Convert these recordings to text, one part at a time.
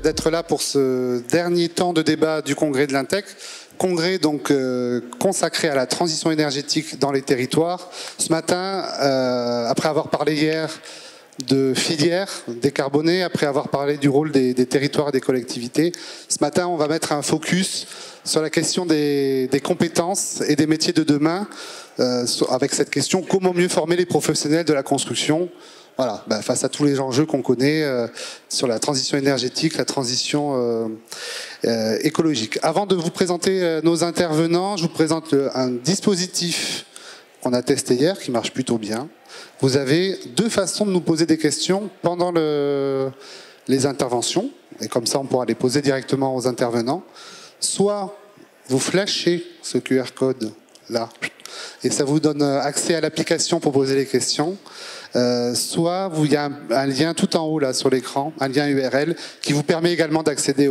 d'être là pour ce dernier temps de débat du congrès de l'Intec. Congrès donc consacré à la transition énergétique dans les territoires. Ce matin, après avoir parlé hier de filières décarbonées, après avoir parlé du rôle des territoires et des collectivités, ce matin on va mettre un focus sur la question des compétences et des métiers de demain, avec cette question: comment mieux former les professionnels de la construction? Voilà, face à tous les enjeux qu'on connaît sur la transition énergétique, la transition écologique. Avant de vous présenter nos intervenants, je vous présente un dispositif qu'on a testé hier, qui marche plutôt bien. Vous avez deux façons de nous poser des questions pendant les interventions, et comme ça on pourra les poser directement aux intervenants. Soit vous flashez ce QR code là, et ça vous donne accès à l'application pour poser les questions. Soit il y a un lien tout en haut là sur l'écran, un lien URL qui vous permet également d'accéder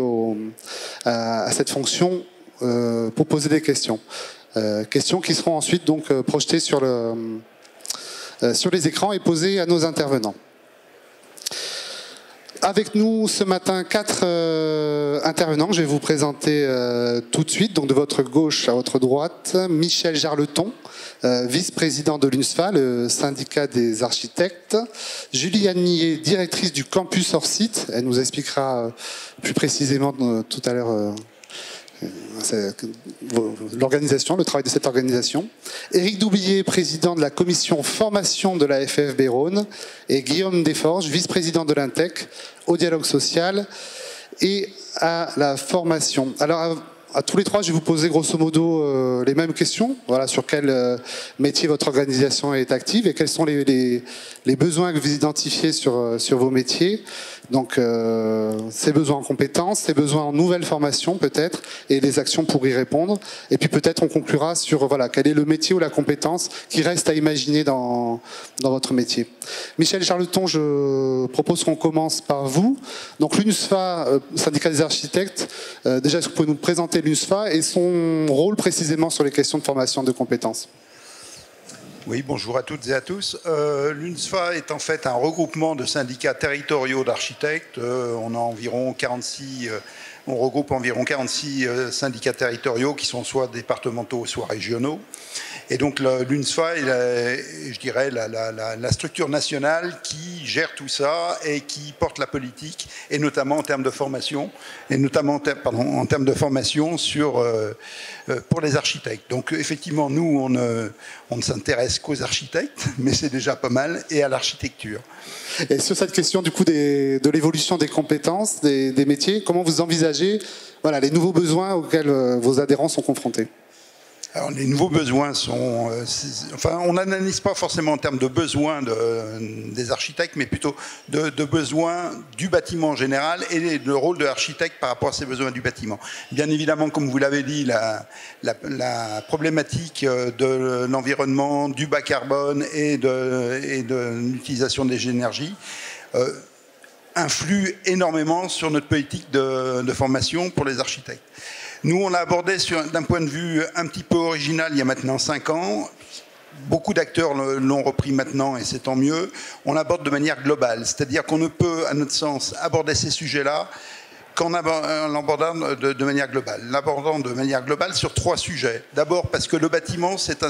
à cette fonction pour poser des questions. Questions qui seront ensuite donc projetées sur les écrans et posées à nos intervenants. Avec nous ce matin 4 intervenants que je vais vous présenter tout de suite. Donc de votre gauche à votre droite, Michel Jarleton, vice-président de l'UNSFA, le syndicat des architectes. Juliane Millet, directrice du campus hors site. Elle nous expliquera plus précisément tout à l'heure l'organisation, le travail de cette organisation. Éric Doublier, président de la commission formation de la FFB Rhône, et Guillaume Desforges, vice-président de l'Intec, au dialogue social et à la formation. Alors, à tous les trois, je vais vous poser grosso modo les mêmes questions. Voilà, sur quel métier votre organisation est active et quels sont les besoins que vous identifiez sur vos métiers. Donc, ces besoins en compétences, ces besoins en nouvelles formations peut-être, et les actions pour y répondre. Et puis peut-être on conclura sur voilà, quel est le métier ou la compétence qui reste à imaginer dans votre métier. Michel Jarleton, je propose qu'on commence par vous. Donc l'UNSFA, syndicat des architectes, déjà est-ce que vous pouvez nous présenter l'UNSFA et son rôle précisément sur les questions de formation de compétences? Oui, bonjour à toutes et à tous. L'UNSFA est en fait un regroupement de syndicats territoriaux d'architectes. On regroupe environ 46 syndicats territoriaux qui sont soit départementaux, soit régionaux. Et donc l'UNSFA est, je dirais, la structure nationale qui gère tout ça et qui porte la politique, et notamment en termes de formation, en termes de formation pour les architectes. Donc effectivement, nous, on ne s'intéresse qu'aux architectes, mais c'est déjà pas mal, et à l'architecture. Et sur cette question du coup de l'évolution des compétences, des métiers, comment vous envisagez les nouveaux besoins auxquels vos adhérents sont confrontés? Alors, les nouveaux besoins sont... on n'analyse pas forcément en termes de besoins des architectes, mais plutôt de besoins du bâtiment en général et le rôle de l'architecte par rapport à ces besoins du bâtiment. Bien évidemment, comme vous l'avez dit, la problématique de l'environnement, du bas carbone et de l'utilisation des énergies influe énormément sur notre politique de formation pour les architectes. Nous, on l'a abordé d'un point de vue un petit peu original il y a maintenant 5 ans. Beaucoup d'acteurs l'ont repris maintenant et c'est tant mieux. On l'aborde de manière globale, c'est-à-dire qu'on ne peut, à notre sens, aborder ces sujets-là qu'en l'abordant de manière globale. L'abordant de manière globale sur 3 sujets. D'abord parce que le bâtiment, c'est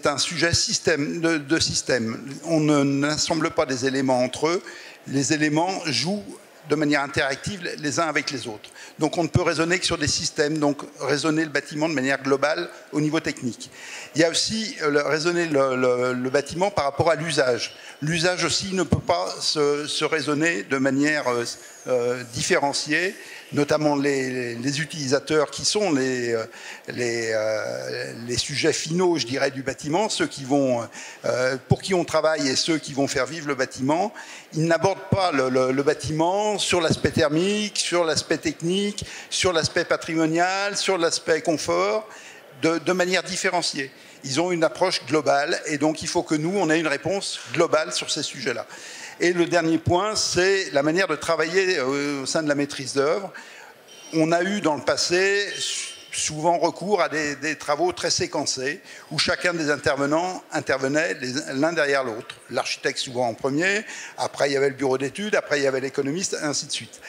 un sujet de système. On n'assemble pas des éléments entre eux. Les éléments jouent de manière interactive les uns avec les autres. Donc on ne peut raisonner que sur des systèmes, donc raisonner le bâtiment de manière globale au niveau technique. Il y a aussi raisonner le bâtiment par rapport à l'usage. L'usage aussi ne peut pas se raisonner de manière différenciée, notamment les utilisateurs qui sont les sujets finaux, je dirais, du bâtiment, ceux qui pour qui on travaille et ceux qui vont faire vivre le bâtiment. Ils n'abordent pas le bâtiment sur l'aspect thermique, sur l'aspect technique, sur l'aspect patrimonial, sur l'aspect confort, de manière différenciée. Ils ont une approche globale et donc il faut que nous, on ait une réponse globale sur ces sujets-là. Et le dernier point, c'est la manière de travailler au sein de la maîtrise d'œuvre. On a eu dans le passé souvent recours à des travaux très séquencés où chacun des intervenants intervenait l'un derrière l'autre. L'architecte souvent en premier, après il y avait le bureau d'études, après il y avait l'économiste, et ainsi de suite.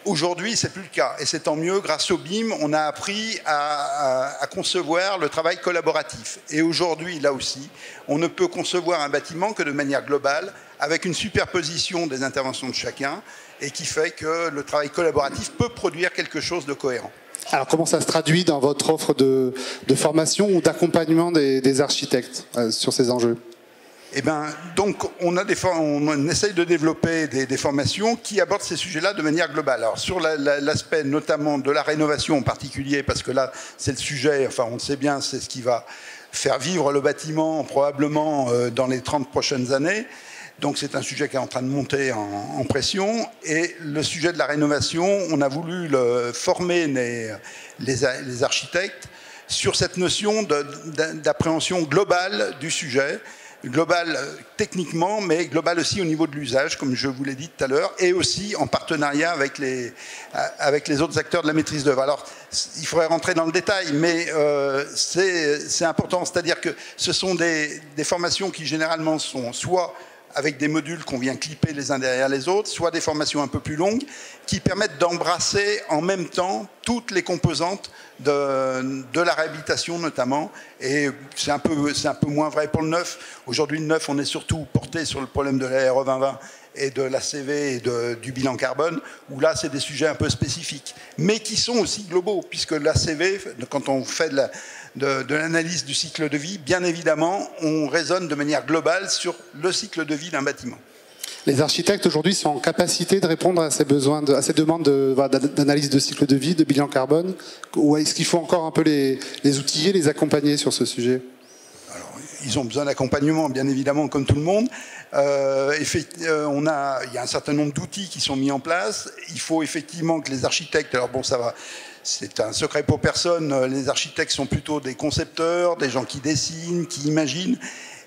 Aujourd'hui, c'est plus le cas, et c'est tant mieux. Grâce au BIM, on a appris à concevoir le travail collaboratif. Et aujourd'hui, là aussi, on ne peut concevoir un bâtiment que de manière globale, avec une superposition des interventions de chacun, et qui fait que le travail collaboratif peut produire quelque chose de cohérent. Alors comment ça se traduit dans votre offre de formation ou d'accompagnement des architectes sur ces enjeux ? Eh ben, donc, on essaye de développer des formations qui abordent ces sujets-là de manière globale. Alors, sur l'aspect notamment de la rénovation en particulier, parce que là, c'est le sujet, enfin, on le sait bien, c'est ce qui va faire vivre le bâtiment probablement dans les 30 prochaines années. Donc, c'est un sujet qui est en train de monter en pression. Et le sujet de la rénovation, on a voulu former les architectes sur cette notion d'appréhension globale du sujet, global techniquement, mais global aussi au niveau de l'usage, comme je vous l'ai dit tout à l'heure, et aussi en partenariat avec les autres acteurs de la maîtrise d'œuvre. Alors, il faudrait rentrer dans le détail, mais c'est important, c'est-à-dire que ce sont des formations qui généralement sont soit avec des modules qu'on vient clipper les uns derrière les autres, soit des formations un peu plus longues, qui permettent d'embrasser en même temps toutes les composantes de la réhabilitation notamment. Et c'est un peu moins vrai pour le neuf. Aujourd'hui, le neuf, on est surtout porté sur le problème de la RE 2020 et de l'ACV et du bilan carbone, où là, c'est des sujets un peu spécifiques, mais qui sont aussi globaux, puisque l'ACV, quand on fait de l'analyse du cycle de vie, bien évidemment, on raisonne de manière globale sur le cycle de vie d'un bâtiment. Les architectes aujourd'hui sont en capacité de répondre à ces besoins, à ces demandes d'analyse de cycle de vie, de bilan carbone, ou est-ce qu'il faut encore un peu les outiller, les accompagner sur ce sujet ? Alors, ils ont besoin d'accompagnement, bien évidemment, comme tout le monde. Il y a un certain nombre d'outils qui sont mis en place. Il faut effectivement que les architectes, alors bon, ça va, c'est un secret pour personne, les architectes sont plutôt des concepteurs, des gens qui dessinent, qui imaginent.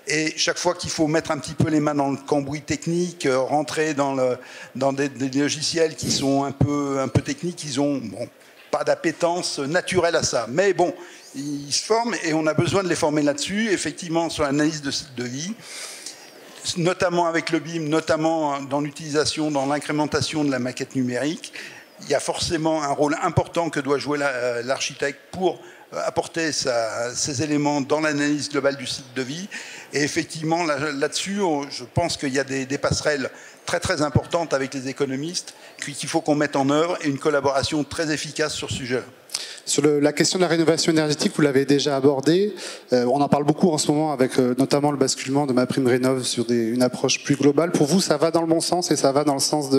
Et chaque fois qu'il faut mettre un petit peu les mains dans le cambouis technique, rentrer dans des logiciels qui sont un peu techniques, ils ont pas d'appétence naturelle à ça. Mais bon, ils se forment et on a besoin de les former là-dessus, effectivement sur l'analyse de cycle de vie, notamment avec le BIM, notamment dans l'utilisation, dans l'incrémentation de la maquette numérique. Il y a forcément un rôle important que doit jouer l'architecte pour apporter ces éléments dans l'analyse globale du cycle de vie. Et effectivement, là-dessus, je pense qu'il y a des passerelles très très importantes avec les économistes qu'il faut qu'on mette en œuvre et une collaboration très efficace sur ce sujet-là. Sur la question de la rénovation énergétique, vous l'avez déjà abordée. On en parle beaucoup en ce moment avec notamment le basculement de MaPrimeRénov' sur une approche plus globale. Pour vous, ça va dans le bon sens et ça va dans le sens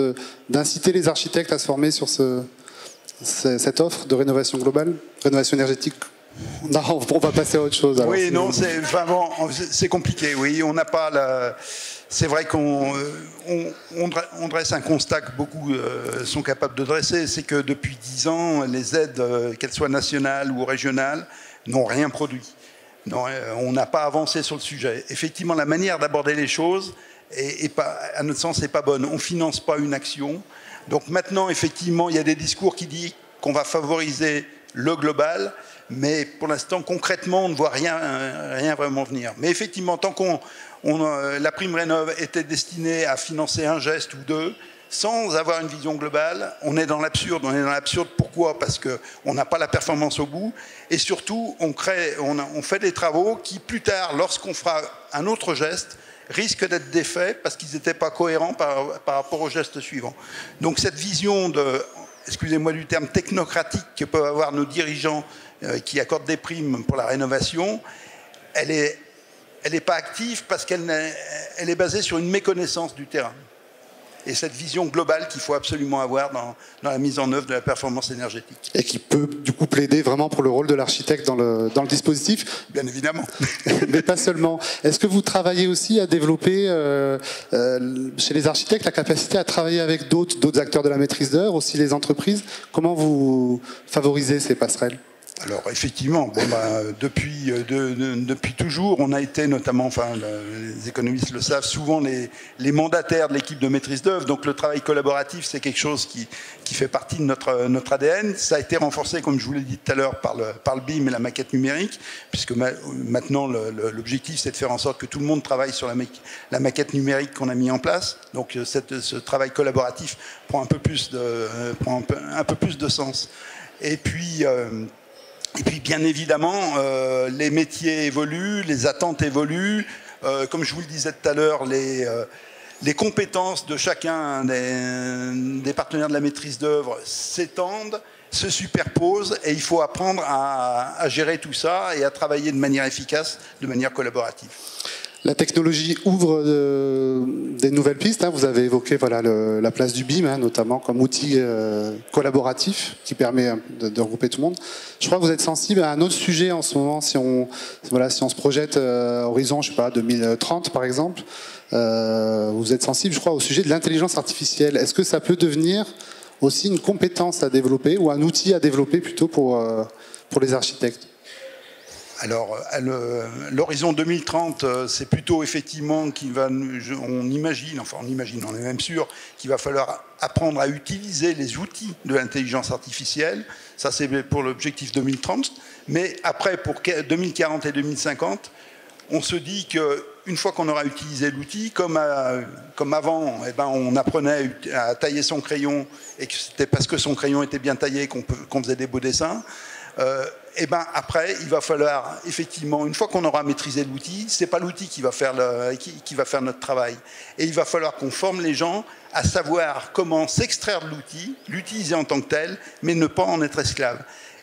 d'inciter les architectes à se former sur cette offre de rénovation globale, rénovation énergétique? Non, on va passer à autre chose. Alors, oui, non, c'est compliqué. Oui, on n'a pas C'est vrai qu'on dresse un constat que beaucoup sont capables de dresser, c'est que depuis 10 ans, les aides, qu'elles soient nationales ou régionales, n'ont rien produit. Non, on n'a pas avancé sur le sujet. Effectivement, la manière d'aborder les choses, à notre sens, n'est pas bonne. On ne finance pas une action. Donc maintenant, effectivement, il y a des discours qui disent qu'on va favoriser le global, mais pour l'instant, concrètement, on ne voit rien vraiment venir. Mais effectivement, tant la prime rénov était destinée à financer un geste ou deux, sans avoir une vision globale, on est dans l'absurde. On est dans l'absurde, pourquoi ? Parce qu'on n'a pas la performance au bout, et surtout, on fait des travaux qui, plus tard, lorsqu'on fera un autre geste, risquent d'être défaits parce qu'ils n'étaient pas cohérents par rapport au geste suivant. Donc cette vision excusez-moi du terme, technocratique que peuvent avoir nos dirigeants qui accordent des primes pour la rénovation, elle n'est pas active parce qu'elle est basée sur une méconnaissance du terrain. Et cette vision globale qu'il faut absolument avoir dans la mise en œuvre de la performance énergétique. Et qui peut du coup plaider vraiment pour le rôle de l'architecte dans le dispositif. Bien évidemment. Mais pas seulement. Est-ce que vous travaillez aussi à développer chez les architectes la capacité à travailler avec d'autres acteurs de la maîtrise d'œuvre, aussi les entreprises? Comment vous favorisez ces passerelles? Alors effectivement, depuis toujours, on a été notamment, les économistes le savent, souvent les mandataires de l'équipe de maîtrise d'œuvre. Donc le travail collaboratif, c'est quelque chose qui fait partie de notre ADN. Ça a été renforcé, comme je vous l'ai dit tout à l'heure, par le BIM et la maquette numérique, puisque maintenant l'objectif, c'est de faire en sorte que tout le monde travaille sur la maquette numérique qu'on a mis en place. Donc ce travail collaboratif prend un peu plus de sens. Et puis, bien évidemment, les métiers évoluent, les attentes évoluent. Comme je vous le disais tout à l'heure, les compétences de chacun des partenaires de la maîtrise d'œuvre s'étendent, se superposent, et il faut apprendre à gérer tout ça et à travailler de manière efficace, de manière collaborative. La technologie ouvre des nouvelles pistes. Vous avez évoqué la place du BIM, notamment comme outil collaboratif qui permet de regrouper tout le monde. Je crois que vous êtes sensible à un autre sujet en ce moment, si on se projette horizon, je sais pas, 2030 par exemple. Vous êtes sensible, je crois, au sujet de l'intelligence artificielle. Est-ce que ça peut devenir aussi une compétence à développer ou un outil à développer plutôt pour les architectes ? Alors, l'horizon 2030, c'est plutôt effectivement on imagine, on est même sûr qu'il va falloir apprendre à utiliser les outils de l'intelligence artificielle. Ça, c'est pour l'objectif 2030. Mais après, pour 2040 et 2050, on se dit qu'une fois qu'on aura utilisé l'outil, comme avant, on apprenait à tailler son crayon, et que c'était parce que son crayon était bien taillé qu'on faisait des beaux dessins. Après, il va falloir, effectivement, une fois qu'on aura maîtrisé l'outil, ce n'est pas l'outil qui va faire notre travail. Et il va falloir qu'on forme les gens à savoir comment s'extraire de l'outil, l'utiliser en tant que tel, mais ne pas en être esclave.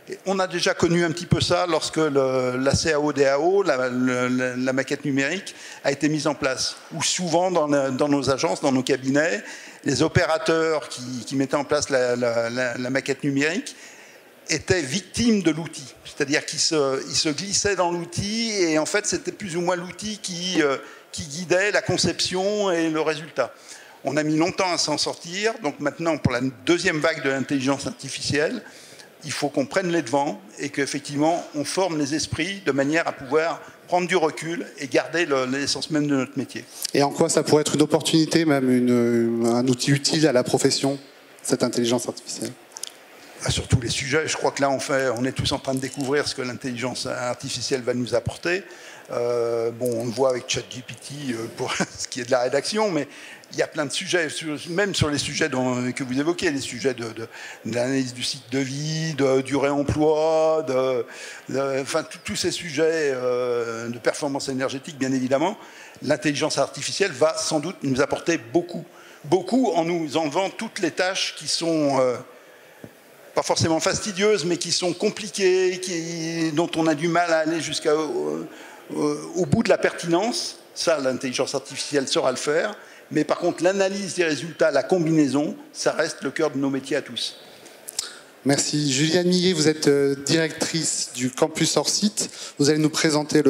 Et on a déjà connu un petit peu ça lorsque la CAO-DAO, la maquette numérique, a été mise en place. Où souvent, dans nos agences, dans nos cabinets, les opérateurs qui mettaient en place la maquette numérique étaient victimes de l'outil. C'est-à-dire qu'ils se glissaient dans l'outil et en fait, c'était plus ou moins l'outil qui guidait la conception et le résultat. On a mis longtemps à s'en sortir. Donc maintenant, pour la deuxième vague de l'intelligence artificielle, il faut qu'on prenne les devants et qu'effectivement, on forme les esprits de manière à pouvoir prendre du recul et garder l'essence même de notre métier. Et en quoi ça pourrait être une opportunité, même un outil utile à la profession, cette intelligence artificielle ? Sur tous les sujets, je crois que là, on est tous en train de découvrir ce que l'intelligence artificielle va nous apporter. On le voit avec ChatGPT pour ce qui est de la rédaction, mais il y a plein de sujets, même sur les sujets que vous évoquez, les sujets de l'analyse du cycle de vie, du réemploi, tous ces sujets de performance énergétique, bien évidemment. L'intelligence artificielle va sans doute nous apporter beaucoup en nous enlevant toutes les tâches qui sont pas forcément fastidieuses, mais qui sont compliquées, dont on a du mal à aller au bout de la pertinence. Ça, l'intelligence artificielle saura le faire. Mais par contre, l'analyse des résultats, la combinaison, ça reste le cœur de nos métiers à tous. Merci. Juliane Millet, vous êtes directrice du campus hors site. Vous allez nous présenter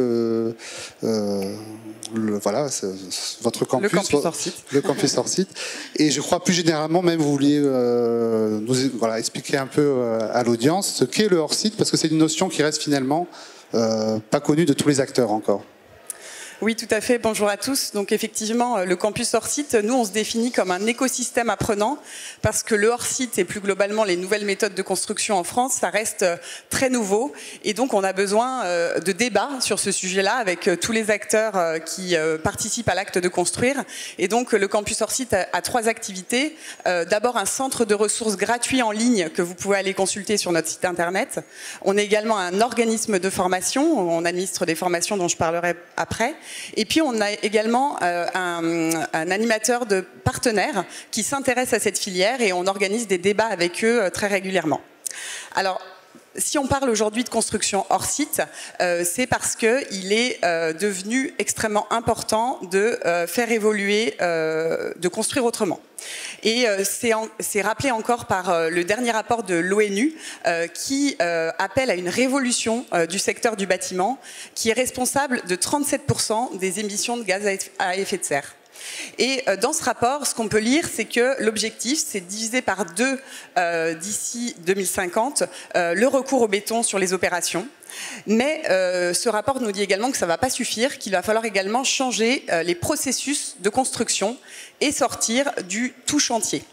votre campus. Le campus hors site. Le campus hors site. Et je crois plus généralement, même vous vouliez nous expliquer un peu à l'audience ce qu'est le hors site, parce que c'est une notion qui reste finalement pas connue de tous les acteurs encore. Oui, tout à fait. Bonjour à tous. Donc effectivement, le campus hors-site, nous, on se définit comme un écosystème apprenant parce que le hors-site et plus globalement les nouvelles méthodes de construction en France, ça reste très nouveau. Et donc, on a besoin de débats sur ce sujet-là avec tous les acteurs qui participent à l'acte de construire. Et donc, le campus hors-site a 3 activités. D'abord, un centre de ressources gratuit en ligne que vous pouvez aller consulter sur notre site internet. On est également un organisme de formation. On administre des formations dont je parlerai après. Et puis, on a également un animateur de partenaires qui s'intéresse à cette filière et on organise des débats avec eux très régulièrement. Alors, si on parle aujourd'hui de construction hors site, c'est parce qu'il est devenu extrêmement important de faire évoluer, de construire autrement. Et c'est rappelé encore par le dernier rapport de l'ONU qui appelle à une révolution du secteur du bâtiment qui est responsable de 37% des émissions de gaz à effet de serre. Et dans ce rapport, ce qu'on peut lire, c'est que l'objectif, c'est de diviser par 2 d'ici 2050 le recours au béton sur les opérations. Mais ce rapport nous dit également que ça ne va pas suffire, qu'il va falloir également changer les processus de construction et sortir du tout chantier.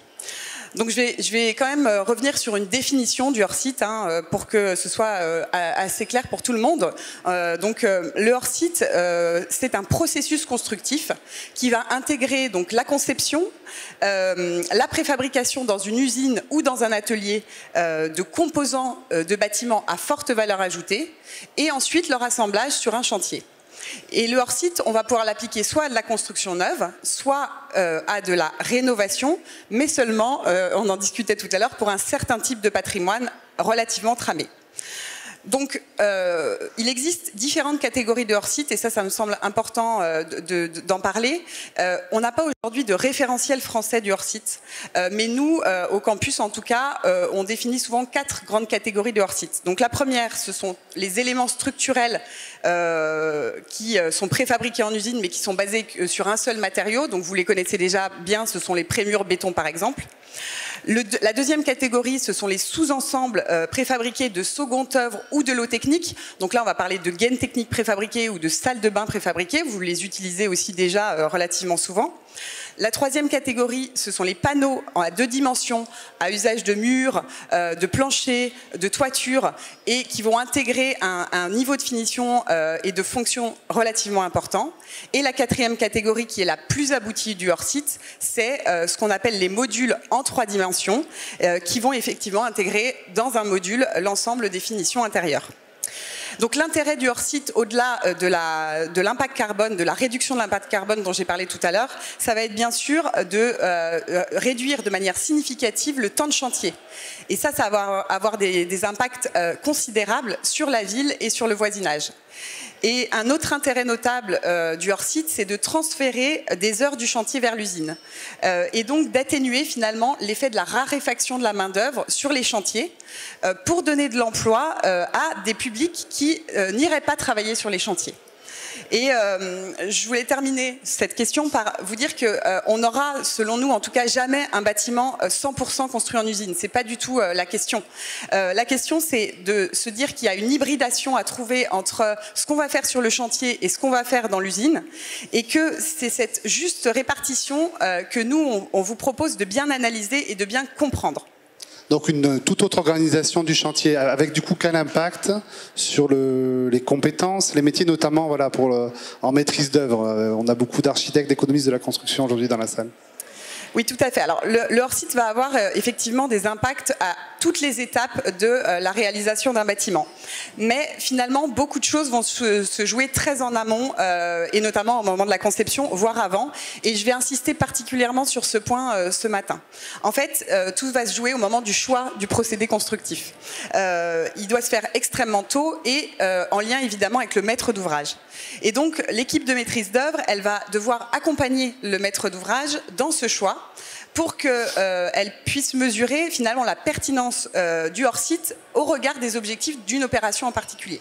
Donc je vais quand même revenir sur une définition du hors-site pour que ce soit assez clair pour tout le monde. Le hors-site, c'est un processus constructif qui va intégrer donc la conception, la préfabrication dans une usine ou dans un atelier de composants de bâtiments à forte valeur ajoutée et ensuite leur assemblage sur un chantier. Et le hors-site, on va pouvoir l'appliquer soit à de la construction neuve, soit à de la rénovation, mais seulement, on en discutait tout à l'heure, pour un certain type de patrimoine relativement tramé. Donc, il existe différentes catégories de hors-site, et ça me semble important d'en parler. On n'a pas aujourd'hui de référentiel français du hors-site, mais nous, au campus en tout cas, on définit souvent 4 grandes catégories de hors-site. Donc la première, ce sont les éléments structurels qui sont préfabriqués en usine, mais qui sont basés sur un seul matériau. Donc vous les connaissez déjà bien, ce sont les prémurs béton par exemple. La deuxième catégorie, ce sont les sous-ensembles préfabriqués de seconde œuvre ou de lot technique. Donc là, on va parler de gaines techniques préfabriquées ou de salles de bain préfabriquées. Vous les utilisez aussi déjà relativement souvent. La troisième catégorie, ce sont les panneaux à 2 dimensions, à usage de murs, de plancher, de toiture, et qui vont intégrer un niveau de finition et de fonction relativement important. Et la quatrième catégorie, qui est la plus aboutie du hors-site, c'est ce qu'on appelle les modules en 3 dimensions, qui vont effectivement intégrer dans un module l'ensemble des finitions intérieures. Donc l'intérêt du hors-site, au-delà de l'impact carbone, de la réduction de l'impact carbone dont j'ai parlé tout à l'heure, ça va être bien sûr de réduire de manière significative le temps de chantier. Et ça va avoir des impacts considérables sur la ville et sur le voisinage. Et un autre intérêt notable du hors-site, c'est de transférer des heures du chantier vers l'usine. Et donc d'atténuer finalement l'effet de la raréfaction de la main-d'œuvre sur les chantiers pour donner de l'emploi à des publics qui n'iraient pas travailler sur les chantiers. Et je voulais terminer cette question par vous dire qu'on n'aura, selon nous en tout cas, jamais un bâtiment 100% construit en usine. C'est pas du tout la question. La question, c'est de se dire qu'il y a une hybridation à trouver entre ce qu'on va faire sur le chantier et ce qu'on va faire dans l'usine, et que c'est cette juste répartition que nous, on vous propose de bien analyser et de bien comprendre. Donc une toute autre organisation du chantier, avec du coup quel impact sur les compétences, les métiers, notamment voilà, en maîtrise d'œuvre. On a beaucoup d'architectes, d'économistes de la construction aujourd'hui dans la salle. Oui, tout à fait. Alors, le hors-site va avoir effectivement des impacts à toutes les étapes de la réalisation d'un bâtiment. Mais finalement, beaucoup de choses vont se jouer très en amont, et notamment au moment de la conception, voire avant. Et je vais insister particulièrement sur ce point ce matin. En fait, tout va se jouer au moment du choix du procédé constructif. Il doit se faire extrêmement tôt et en lien évidemment avec le maître d'ouvrage. Et donc, l'équipe de maîtrise d'œuvre, elle va devoir accompagner le maître d'ouvrage dans ce choix pour qu'elle puisse mesurer finalement la pertinence du hors-site au regard des objectifs d'une opération en particulier.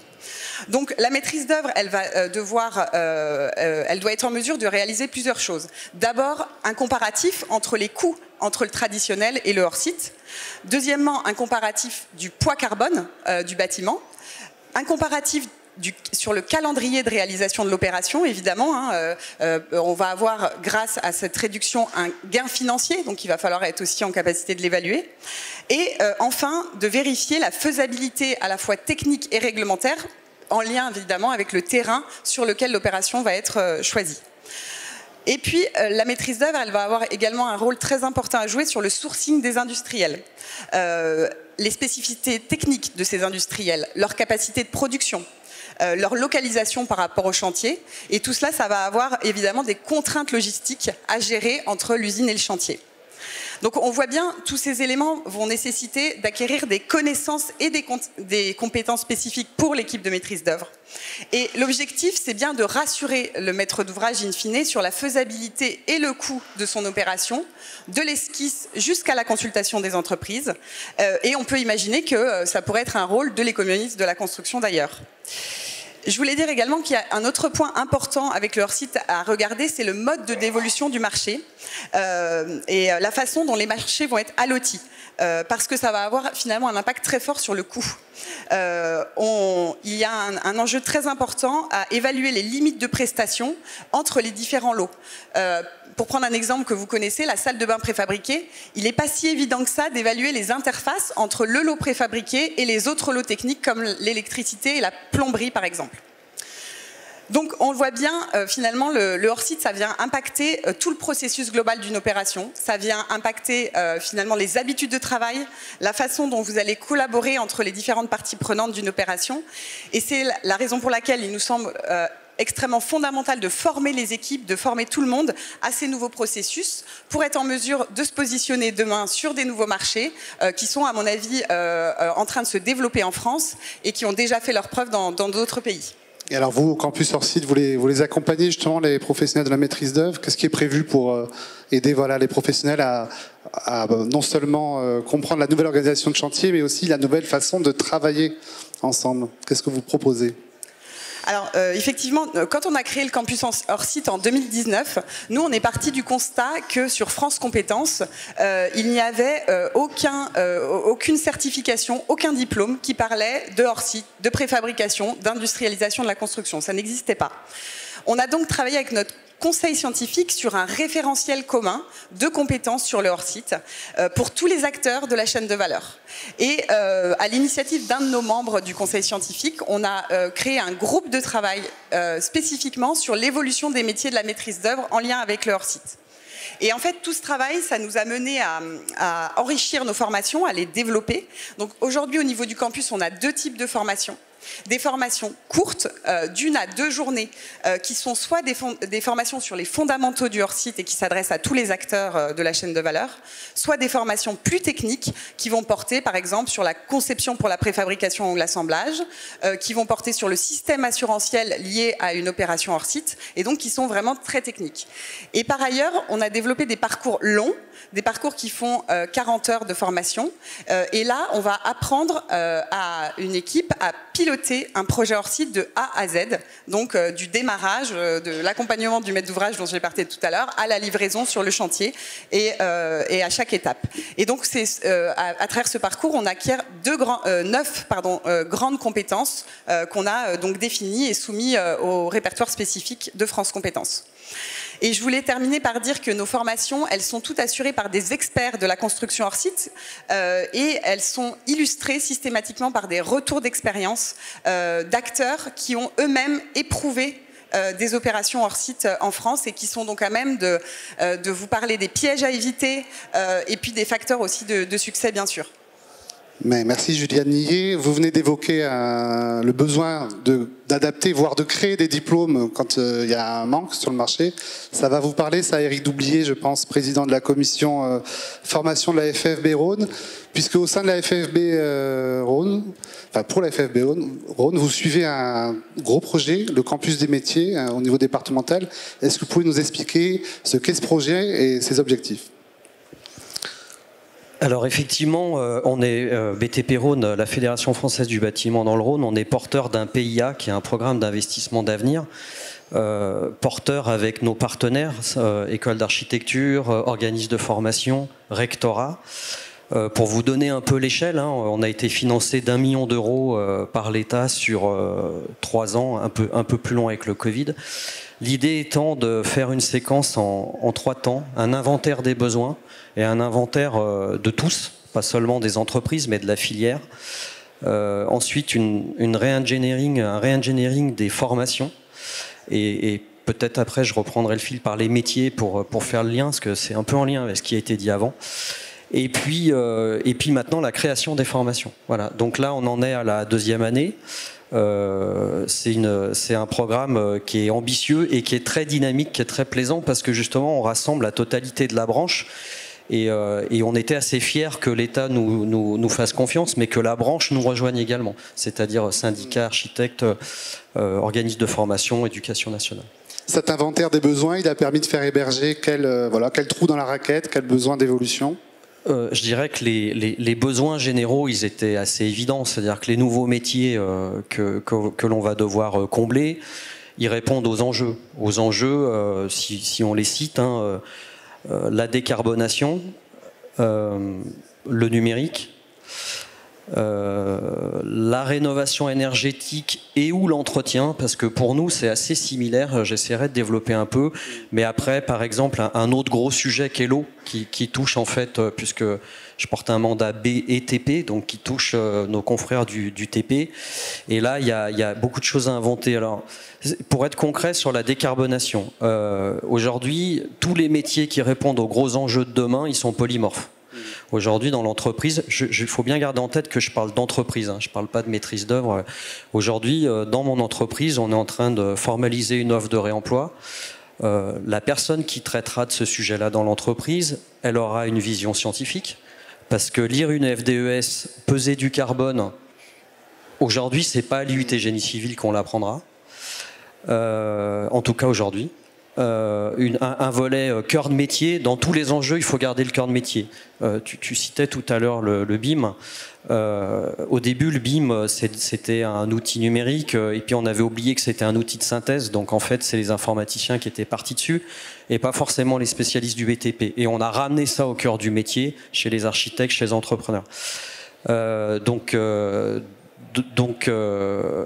Donc la maîtrise d'œuvre, elle doit être en mesure de réaliser plusieurs choses. D'abord, un comparatif entre les coûts entre le traditionnel et le hors-site. Deuxièmement, un comparatif du poids carbone du bâtiment. Un comparatif sur le calendrier de réalisation de l'opération, évidemment. On va avoir, grâce à cette réduction, un gain financier, donc il va falloir être aussi en capacité de l'évaluer. Et enfin, de vérifier la faisabilité à la fois technique et réglementaire, en lien évidemment avec le terrain sur lequel l'opération va être choisie. Et puis, la maîtrise d'œuvre, elle va avoir également un rôle très important à jouer sur le sourcing des industriels. Les spécificités techniques de ces industriels, leur capacité de production, leur localisation par rapport au chantier. Et tout cela, ça va avoir évidemment des contraintes logistiques à gérer entre l'usine et le chantier. Donc on voit bien, tous ces éléments vont nécessiter d'acquérir des connaissances et des compétences spécifiques pour l'équipe de maîtrise d'œuvre. Et l'objectif, c'est bien de rassurer le maître d'ouvrage in fine sur la faisabilité et le coût de son opération, de l'esquisse jusqu'à la consultation des entreprises. Et on peut imaginer que ça pourrait être un rôle de l'économiste de la construction d'ailleurs. Je voulais dire également qu'il y a un autre point important avec le hors-site à regarder, c'est le mode de dévolution du marché et la façon dont les marchés vont être allotis. Parce que ça va avoir finalement un impact très fort sur le coût. Il y a un enjeu très important à évaluer les limites de prestations entre les différents lots. Pour prendre un exemple que vous connaissez, la salle de bain préfabriquée, il n'est pas si évident que ça d'évaluer les interfaces entre le lot préfabriqué et les autres lots techniques comme l'électricité et la plomberie par exemple. Donc on le voit bien, finalement, le hors-site, ça vient impacter tout le processus global d'une opération. Ça vient impacter finalement les habitudes de travail, la façon dont vous allez collaborer entre les différentes parties prenantes d'une opération. Et c'est la raison pour laquelle il nous semble extrêmement fondamental de former les équipes, de former tout le monde à ces nouveaux processus pour être en mesure de se positionner demain sur des nouveaux marchés qui sont, à mon avis, en train de se développer en France et qui ont déjà fait leurs preuves dans d'autres pays. Et alors vous, au campus hors-site, vous les accompagnez justement, les professionnels de la maîtrise d'œuvre. Qu'est-ce qui est prévu pour aider les professionnels à non seulement comprendre la nouvelle organisation de chantier, mais aussi la nouvelle façon de travailler ensemble? Qu'est-ce que vous proposez? Alors effectivement, quand on a créé le campus hors-site en 2019, nous on est parti du constat que sur France Compétences, il n'y avait aucune certification, aucun diplôme qui parlait de hors-site, de préfabrication, d'industrialisation de la construction. Ça n'existait pas. On a donc travaillé avec notre conseil scientifique sur un référentiel commun de compétences sur le hors-site pour tous les acteurs de la chaîne de valeur. Et à l'initiative d'un de nos membres du conseil scientifique, on a créé un groupe de travail spécifiquement sur l'évolution des métiers de la maîtrise d'œuvre en lien avec le hors-site. Et en fait, tout ce travail, ça nous a mené à enrichir nos formations, à les développer. Donc aujourd'hui, au niveau du campus, on a 2 types de formations. Des formations courtes, d'1 à 2 journées, qui sont soit des formations sur les fondamentaux du hors-site et qui s'adressent à tous les acteurs de la chaîne de valeur, soit des formations plus techniques qui vont porter par exemple sur la conception pour la préfabrication ou l'assemblage, qui vont porter sur le système assurantiel lié à une opération hors-site et donc qui sont vraiment très techniques. Et par ailleurs, on a développé des parcours longs, des parcours qui font 40 heures de formation. Et là, on va apprendre à une équipe à piloter un projet hors-site de A à Z, donc du démarrage, de l'accompagnement du maître d'ouvrage dont j'ai parlé tout à l'heure, à la livraison sur le chantier et à chaque étape. Et donc, à travers ce parcours, on acquiert 9 grandes compétences qu'on a donc définies et soumises au répertoire spécifique de France Compétences. Et je voulais terminer par dire que nos formations, elles sont toutes assurées par des experts de la construction hors site et elles sont illustrées systématiquement par des retours d'expérience d'acteurs qui ont eux-mêmes éprouvé des opérations hors site en France et qui sont donc à même de vous parler des pièges à éviter et puis des facteurs aussi de succès, bien sûr. Mais merci Juliane Nillet. Vous venez d'évoquer le besoin d'adapter, voire de créer des diplômes quand il y a un manque sur le marché. Ça va vous parler, ça, Éric Doublier, je pense, président de la commission formation de la FFB Rhône, puisque au sein de la FFB Rhône, enfin pour la FFB Rhône, vous suivez un gros projet, le campus des métiers au niveau départemental. Est-ce que vous pouvez nous expliquer ce qu'est ce projet et ses objectifs ? Alors effectivement, on est BTP Rhône, la Fédération Française du Bâtiment dans le Rhône, on est porteur d'un PIA qui est un programme d'investissement d'avenir, porteur avec nos partenaires, écoles d'architecture, organismes de formation, rectorat. Pour vous donner un peu l'échelle, on a été financé d'1 million d'euros par l'État sur 3 ans, un peu plus long avec le Covid. L'idée étant de faire une séquence en 3 temps, un inventaire des besoins et un inventaire de tous, pas seulement des entreprises, mais de la filière. Ensuite, un re-engineering des formations. Et peut-être après, je reprendrai le fil par les métiers pour faire le lien, parce que c'est un peu en lien avec ce qui a été dit avant. Et puis maintenant, la création des formations. Voilà. Donc là, on en est à la 2e année. C'est un programme qui est ambitieux et qui est très dynamique, qui est très plaisant parce que justement on rassemble la totalité de la branche et on était assez fiers que l'État nous fasse confiance mais que la branche nous rejoigne également, c'est-à-dire syndicats, architectes, organismes de formation, éducation nationale. Cet inventaire des besoins, il a permis de faire héberger quel trou dans la raquette, quel besoin d'évolution ? Je dirais que les besoins généraux, ils étaient assez évidents. C'est-à-dire que les nouveaux métiers que l'on va devoir combler, ils répondent aux enjeux. Aux enjeux, si on les cite, hein, la décarbonation, le numérique, la rénovation énergétique et ou l'entretien, parce que pour nous c'est assez similaire, j'essaierai de développer un peu, mais après par exemple un autre gros sujet qui est l'eau, qui touche en fait, puisque je porte un mandat B et TP, donc qui touche nos confrères du TP, et là il y a beaucoup de choses à inventer. Alors pour être concret sur la décarbonation, aujourd'hui tous les métiers qui répondent aux gros enjeux de demain, ils sont polymorphes. Aujourd'hui, dans l'entreprise, il faut bien garder en tête que je parle d'entreprise, hein, je ne parle pas de maîtrise d'œuvre. Aujourd'hui, dans mon entreprise, on est en train de formaliser une offre de réemploi. La personne qui traitera de ce sujet-là dans l'entreprise, elle aura une vision scientifique, parce que lire une FDES, peser du carbone, aujourd'hui, ce n'est pas à l'IUT Génie Civil qu'on l'apprendra, en tout cas aujourd'hui. Un volet cœur de métier. Dans tous les enjeux, il faut garder le cœur de métier. Tu citais tout à l'heure le BIM. Au début, le BIM, c'était un outil numérique, et puis on avait oublié que c'était un outil de synthèse. Donc en fait, c'est les informaticiens qui étaient partis dessus, et pas forcément les spécialistes du BTP. Et on a ramené ça au cœur du métier, chez les architectes, chez les entrepreneurs.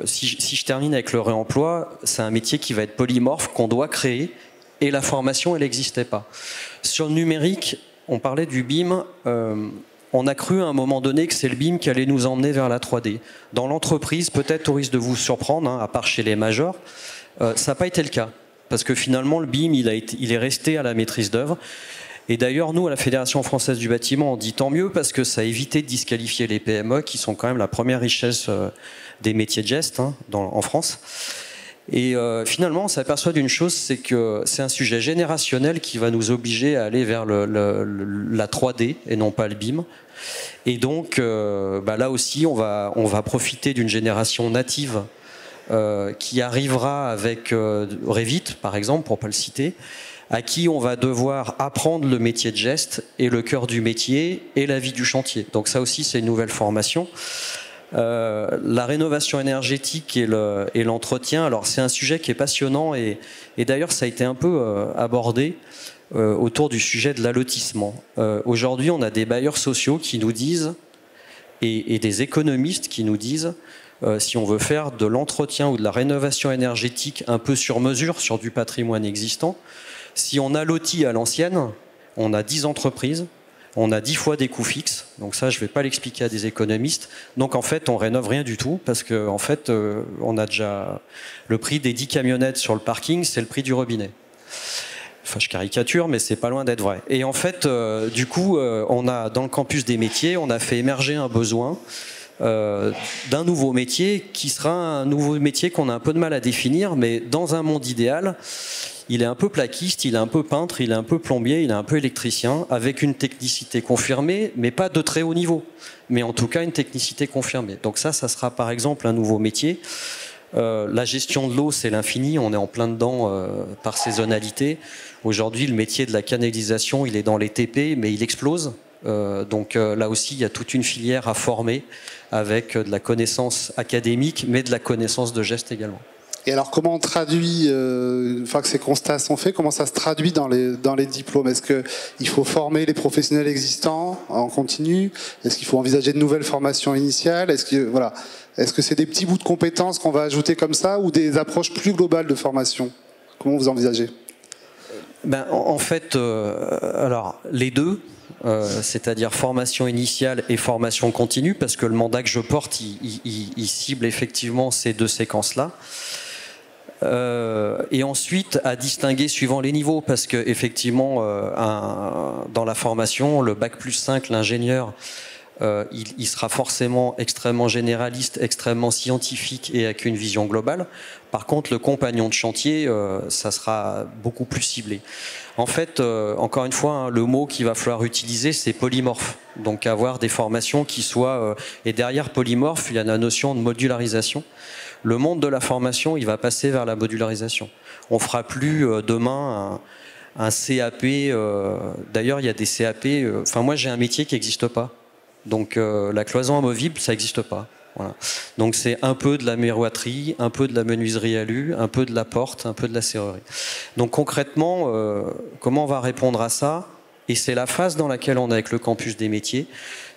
Si je termine avec le réemploi, c'est un métier qui va être polymorphe, qu'on doit créer, et la formation, elle n'existait pas. Sur le numérique, on parlait du BIM, on a cru à un moment donné que c'est le BIM qui allait nous emmener vers la 3D. Dans l'entreprise, peut-être au risque de vous surprendre, hein, à part chez les majors, ça n'a pas été le cas. Parce que finalement, le BIM, il est resté à la maîtrise d'œuvre. Et d'ailleurs, nous, à la Fédération française du bâtiment, on dit tant mieux, parce que ça a évité de disqualifier les PME, qui sont quand même la première richesse des métiers de geste, hein, en France. Et finalement, on s'aperçoit d'une chose, c'est que c'est un sujet générationnel qui va nous obliger à aller vers la 3D et non pas le BIM. Et donc, là aussi, on va profiter d'une génération native qui arrivera avec Revit, par exemple, pour ne pas le citer, à qui on va devoir apprendre le métier de geste et le cœur du métier et la vie du chantier. Donc ça aussi, c'est une nouvelle formation. La rénovation énergétique et l'entretien, alors c'est un sujet qui est passionnant, et d'ailleurs ça a été un peu abordé autour du sujet de l'allotissement. Aujourd'hui, on a des bailleurs sociaux qui nous disent, et des économistes qui nous disent, si on veut faire de l'entretien ou de la rénovation énergétique un peu sur mesure sur du patrimoine existant, si on allotit à l'ancienne, on a 10 entreprises, on a 10 fois des coûts fixes, donc ça je ne vais pas l'expliquer à des économistes, donc en fait on rénove rien du tout, parce qu'en fait on a déjà le prix des 10 camionnettes sur le parking, c'est le prix du robinet. Enfin je caricature, mais c'est pas loin d'être vrai. Et en fait du coup on a dans le campus des métiers, on a fait émerger un besoin d'un nouveau métier qui sera un nouveau métier qu'on a un peu de mal à définir, mais dans un monde idéal, il est un peu plaquiste, il est un peu peintre, il est un peu plombier, il est un peu électricien, avec une technicité confirmée, mais pas de très haut niveau, mais en tout cas une technicité confirmée. Donc ça sera par exemple un nouveau métier. La gestion de l'eau, c'est l'infini, on est en plein dedans par saisonnalité. Aujourd'hui, le métier de la canalisation, il est dans les TP, mais il explose. Donc là aussi, il y a toute une filière à former avec de la connaissance académique, mais de la connaissance de geste également. Et alors, comment on traduit, une fois que ces constats sont faits, comment ça se traduit dans les diplômes? Est-ce qu'il faut former les professionnels existants en continu? Est-ce qu'il faut envisager de nouvelles formations initiales? Est-ce que c'est des petits bouts de compétences qu'on va ajouter comme ça, ou des approches plus globales de formation? Comment vous envisagez? En fait, alors, les deux. C'est-à-dire formation initiale et formation continue, parce que le mandat que je porte, il cible effectivement ces deux séquences-là. Et ensuite, à distinguer suivant les niveaux, parce que effectivement, dans la formation, le bac plus 5, l'ingénieur, il sera forcément extrêmement généraliste, extrêmement scientifique et avec une vision globale. Par contre, le compagnon de chantier, ça sera beaucoup plus ciblé. En fait, encore une fois, hein, le mot qu'il va falloir utiliser, c'est polymorphe. Donc avoir des formations qui soient... et derrière polymorphe, il y a la notion de modularisation. Le monde de la formation, il va passer vers la modularisation. On ne fera plus demain un CAP. D'ailleurs, il y a des CAP. Enfin, moi, j'ai un métier qui n'existe pas. Donc, la cloison amovible, ça n'existe pas. Voilà. Donc, c'est un peu de la miroiterie, un peu de la menuiserie alu, un peu de la porte, un peu de la serrurerie. Donc, concrètement, comment on va répondre à ça? Et c'est la phase dans laquelle on est avec le campus des métiers.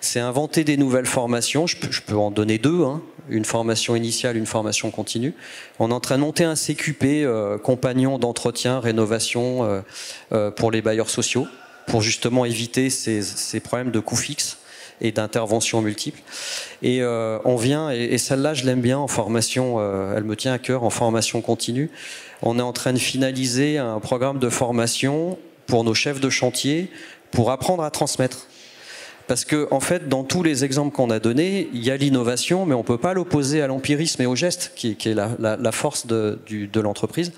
C'est inventer des nouvelles formations. Je peux en donner deux, hein. Une formation initiale, une formation continue. On est en train de monter un CQP, compagnon d'entretien, rénovation pour les bailleurs sociaux, pour justement éviter ces problèmes de coûts fixes et d'interventions multiples. Et on vient, et celle-là je l'aime bien en formation, elle me tient à cœur, en formation continue. On est en train de finaliser un programme de formation pour nos chefs de chantier, pour apprendre à transmettre. Parce que, en fait, dans tous les exemples qu'on a donnés, il y a l'innovation, mais on ne peut pas l'opposer à l'empirisme et au geste, qui est la force de l'entreprise.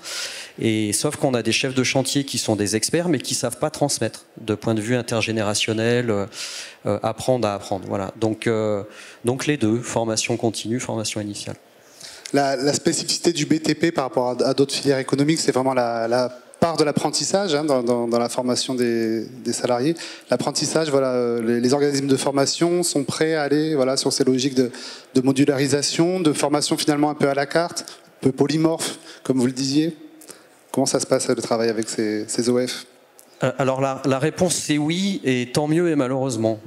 Et sauf qu'on a des chefs de chantier qui sont des experts, mais qui ne savent pas transmettre, de point de vue intergénérationnel, apprendre à apprendre. Voilà. Donc les deux, formation continue, formation initiale. La spécificité du BTP par rapport à d'autres filières économiques, c'est vraiment la part de l'apprentissage, hein, dans la formation des salariés. L'apprentissage, voilà, les organismes de formation sont prêts à aller, voilà, sur ces logiques de modularisation, de formation finalement un peu à la carte, un peu polymorphe, comme vous le disiez. Comment ça se passe le travail avec ces OF? Alors la réponse c'est oui, et tant mieux et malheureusement.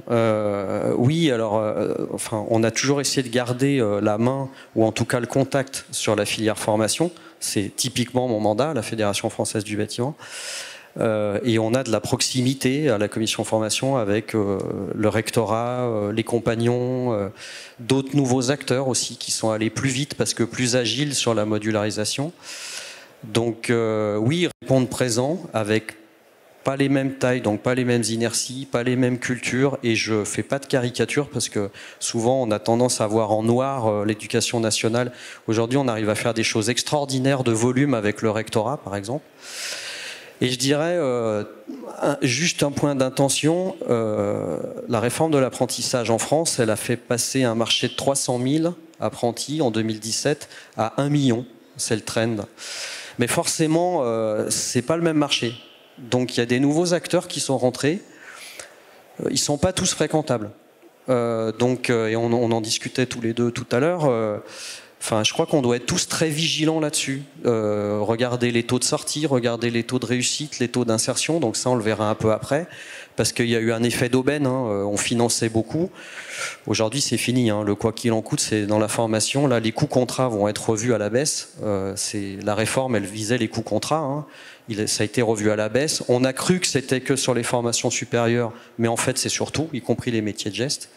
Oui, alors enfin, on a toujours essayé de garder la main, ou en tout cas le contact sur la filière formation. C'est typiquement mon mandat, la Fédération française du bâtiment. Et on a de la proximité à la commission formation avec le rectorat, les compagnons, d'autres nouveaux acteurs aussi qui sont allés plus vite parce que plus agiles sur la modularisation. Donc oui, répondre présent avec pas les mêmes tailles, donc pas les mêmes inerties, pas les mêmes cultures, et je fais pas de caricature parce que souvent on a tendance à voir en noir l'éducation nationale. Aujourd'hui, on arrive à faire des choses extraordinaires de volume avec le rectorat, par exemple. Et je dirais, juste un point d'intention, la réforme de l'apprentissage en France, elle a fait passer un marché de 300 000 apprentis en 2017 à 1 million, c'est le trend. Mais forcément, c'est pas le même marché. Donc il y a des nouveaux acteurs qui sont rentrés. Ils ne sont pas tous fréquentables. Et on en discutait tous les deux tout à l'heure. Enfin, je crois qu'on doit être tous très vigilants là-dessus. Regarder les taux de sortie, regarder les taux de réussite, les taux d'insertion. Donc ça, on le verra un peu après. Parce qu'il y a eu un effet d'aubaine. On finançait beaucoup. Aujourd'hui, c'est fini. Le quoi qu'il en coûte, c'est dans la formation. Là, les coûts contrats vont être revus à la baisse. La réforme, elle visait les coûts contrats. Ça a été revu à la baisse. On a cru que c'était que sur les formations supérieures, mais en fait c'est surtout, y compris les métiers de geste.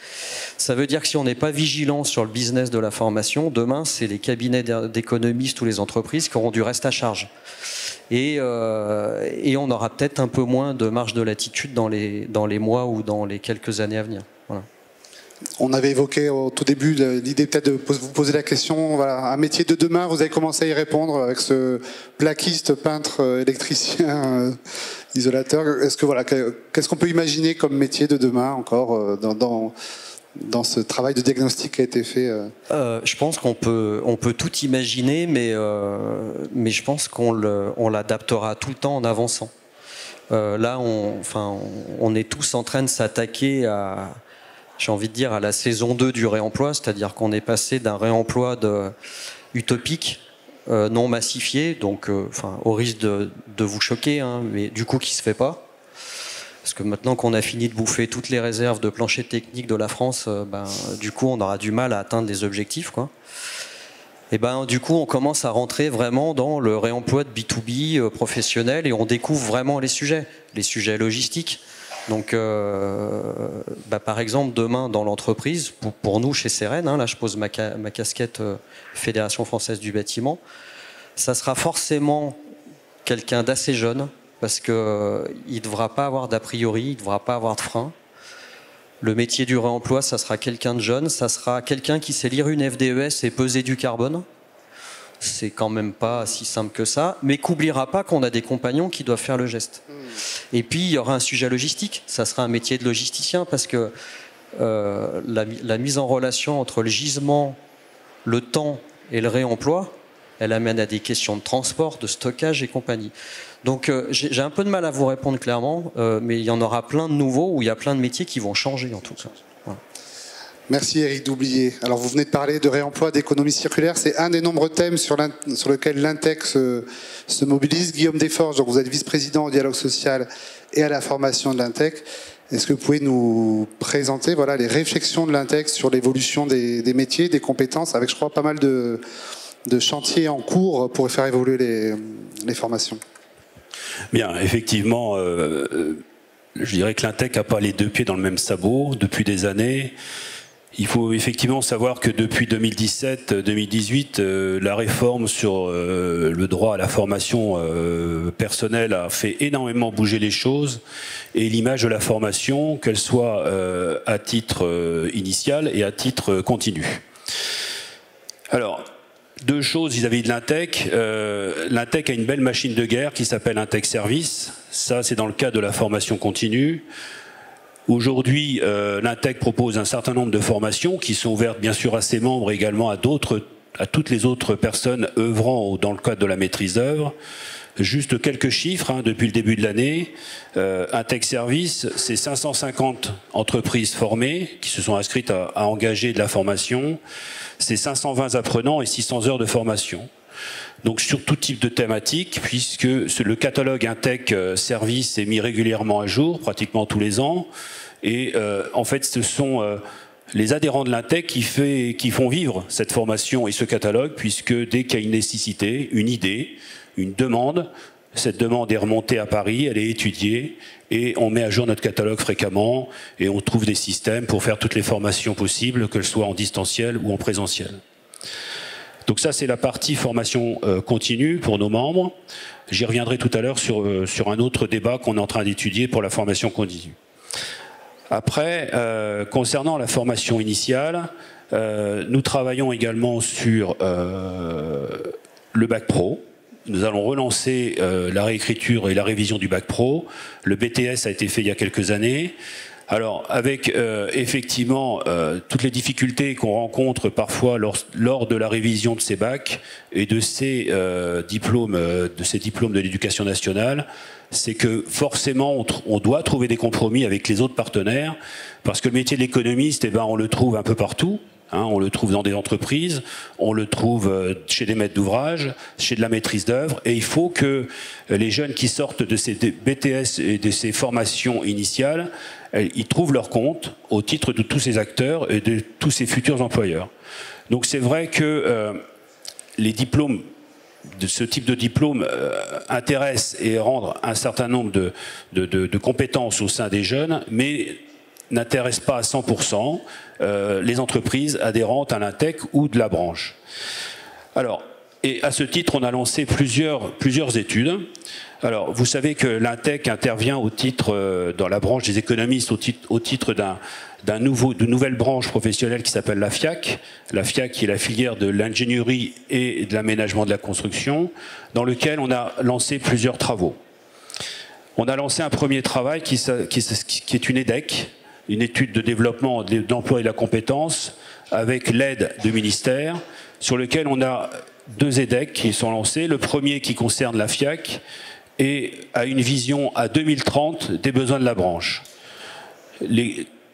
Ça veut dire que si on n'est pas vigilant sur le business de la formation, demain c'est les cabinets d'économistes ou les entreprises qui auront du reste à charge. Et on aura peut-être un peu moins de marge de latitude dans les mois ou dans les quelques années à venir. Voilà. On avait évoqué au tout début l'idée peut-être de vous poser la question, voilà, un métier de demain, vous avez commencé à y répondre avec ce plaquiste, peintre, électricien, isolateur. Est-ce que voilà, qu'est-ce qu'on peut imaginer comme métier de demain encore dans ce travail de diagnostic qui a été fait? Je pense qu'on peut tout imaginer, mais je pense qu'on l'adaptera tout le temps en avançant. Là, on est tous en train de s'attaquer à, j'ai envie de dire, à la saison 2 du réemploi, c'est-à-dire qu'on est passé d'un réemploi utopique, non massifié, donc au risque de vous choquer, mais du coup qui se fait pas. Parce que maintenant qu'on a fini de bouffer toutes les réserves de plancher technique de la France, du coup on aura du mal à atteindre les objectifs, quoi. Et du coup on commence à rentrer vraiment dans le réemploi de B2B professionnel, et on découvre vraiment les sujets logistiques. Donc, par exemple, demain, dans l'entreprise, pour nous, chez Seren, là, je pose ma casquette Fédération française du bâtiment, ça sera forcément quelqu'un d'assez jeune, parce qu'il ne devra pas avoir d'a priori, il ne devra pas avoir de frein. Le métier du réemploi, ça sera quelqu'un de jeune, ça sera quelqu'un qui sait lire une FDES et peser du carbone. C'est quand même pas si simple que ça, mais qu'oubliera pas qu'on a des compagnons qui doivent faire le geste. Et puis il y aura un sujet logistique, ça sera un métier de logisticien, parce que la mise en relation entre le gisement, le temps et le réemploi, elle amène à des questions de transport, de stockage et compagnie. Donc j'ai un peu de mal à vous répondre clairement, mais il y en aura plein de nouveaux où il y a plein de métiers qui vont changer en tout cas. Voilà. Merci Éric Doublier. Alors vous venez de parler de réemploi, d'économie circulaire. C'est un des nombreux thèmes sur lequel l'Intec se mobilise. Guillaume Desforges, donc vous êtes vice-président au dialogue social et à la formation de l'Intec. Est-ce que vous pouvez nous présenter les réflexions de l'Intec sur l'évolution des métiers, des compétences, avec je crois pas mal de chantiers en cours pour faire évoluer les formations? Bien, effectivement, je dirais que l'Intec n'a pas les deux pieds dans le même sabot depuis des années. Il faut effectivement savoir que depuis 2017-2018, la réforme sur le droit à la formation personnelle a fait énormément bouger les choses et l'image de la formation, qu'elle soit à titre initial et à titre continu. Alors, deux choses vis-à-vis de l'Intec. L'Intec a une belle machine de guerre qui s'appelle Intec Service. Ça, c'est dans le cadre de la formation continue. Aujourd'hui, l'Intec propose un certain nombre de formations qui sont ouvertes bien sûr à ses membres et également à toutes les autres personnes œuvrant dans le cadre de la maîtrise d'œuvre. Juste quelques chiffres depuis le début de l'année. Intec Service, c'est 550 entreprises formées qui se sont inscrites à engager de la formation. C'est 520 apprenants et 600 heures de formation. Donc sur tout type de thématique, puisque le catalogue Intec Service est mis régulièrement à jour, pratiquement tous les ans. Et en fait, ce sont les adhérents de l'Intec qui font vivre cette formation et ce catalogue, puisque dès qu'il y a une nécessité, une idée, une demande, cette demande est remontée à Paris, elle est étudiée, et on met à jour notre catalogue fréquemment, et on trouve des systèmes pour faire toutes les formations possibles, qu'elles soient en distanciel ou en présentiel. Donc ça, c'est la partie formation continue pour nos membres. J'y reviendrai tout à l'heure sur un autre débat qu'on est en train d'étudier pour la formation continue. Après, concernant la formation initiale, nous travaillons également sur le bac pro. Nous allons relancer la réécriture et la révision du bac pro. Le BTS a été fait il y a quelques années. Alors, avec effectivement toutes les difficultés qu'on rencontre parfois lors de la révision de ces bacs et de ces diplômes de l'éducation nationale, c'est que forcément on doit trouver des compromis avec les autres partenaires, parce que le métier de l'économiste, on le trouve un peu partout. On le trouve dans des entreprises, on le trouve chez des maîtres d'ouvrage, chez de la maîtrise d'œuvre, et il faut que les jeunes qui sortent de ces BTS et de ces formations initiales, ils trouvent leur compte au titre de tous ces acteurs et de tous ces futurs employeurs. Donc c'est vrai que les diplômes, de ce type de diplôme intéressent et rendent un certain nombre de compétences au sein des jeunes, mais n'intéresse pas à 100% les entreprises adhérentes à l'Intec ou de la branche. Alors, et à ce titre, on a lancé plusieurs études. Alors, vous savez que l'Intec intervient dans la branche des économistes au titre d'une nouvelle branche professionnelle qui s'appelle la FIAC. La FIAC qui est la filière de l'ingénierie et de l'aménagement de la construction, dans lequel on a lancé plusieurs travaux. On a lancé un premier travail qui est une EDEC, une étude de développement de l'emploi et de la compétence, avec l'aide du ministère, sur lequel on a deux EDEC qui sont lancés. Le premier qui concerne la FIAC et a une vision à 2030 des besoins de la branche.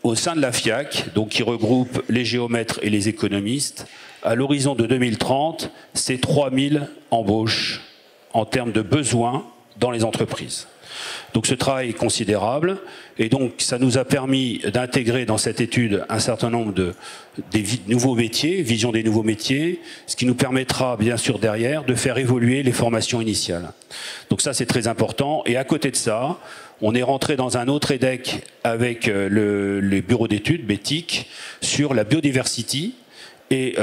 Au sein de la FIAC, donc qui regroupe les géomètres et les économistes, à l'horizon de 2030, c'est 3000 embauches en termes de besoins dans les entreprises. Donc ce travail est considérable et donc ça nous a permis d'intégrer dans cette étude un certain nombre des nouveaux métiers, vision des nouveaux métiers, ce qui nous permettra bien sûr derrière de faire évoluer les formations initiales. Donc ça c'est très important et à côté de ça, on est rentré dans un autre EDEC avec les bureaux d'études, BETIC, sur la biodiversité et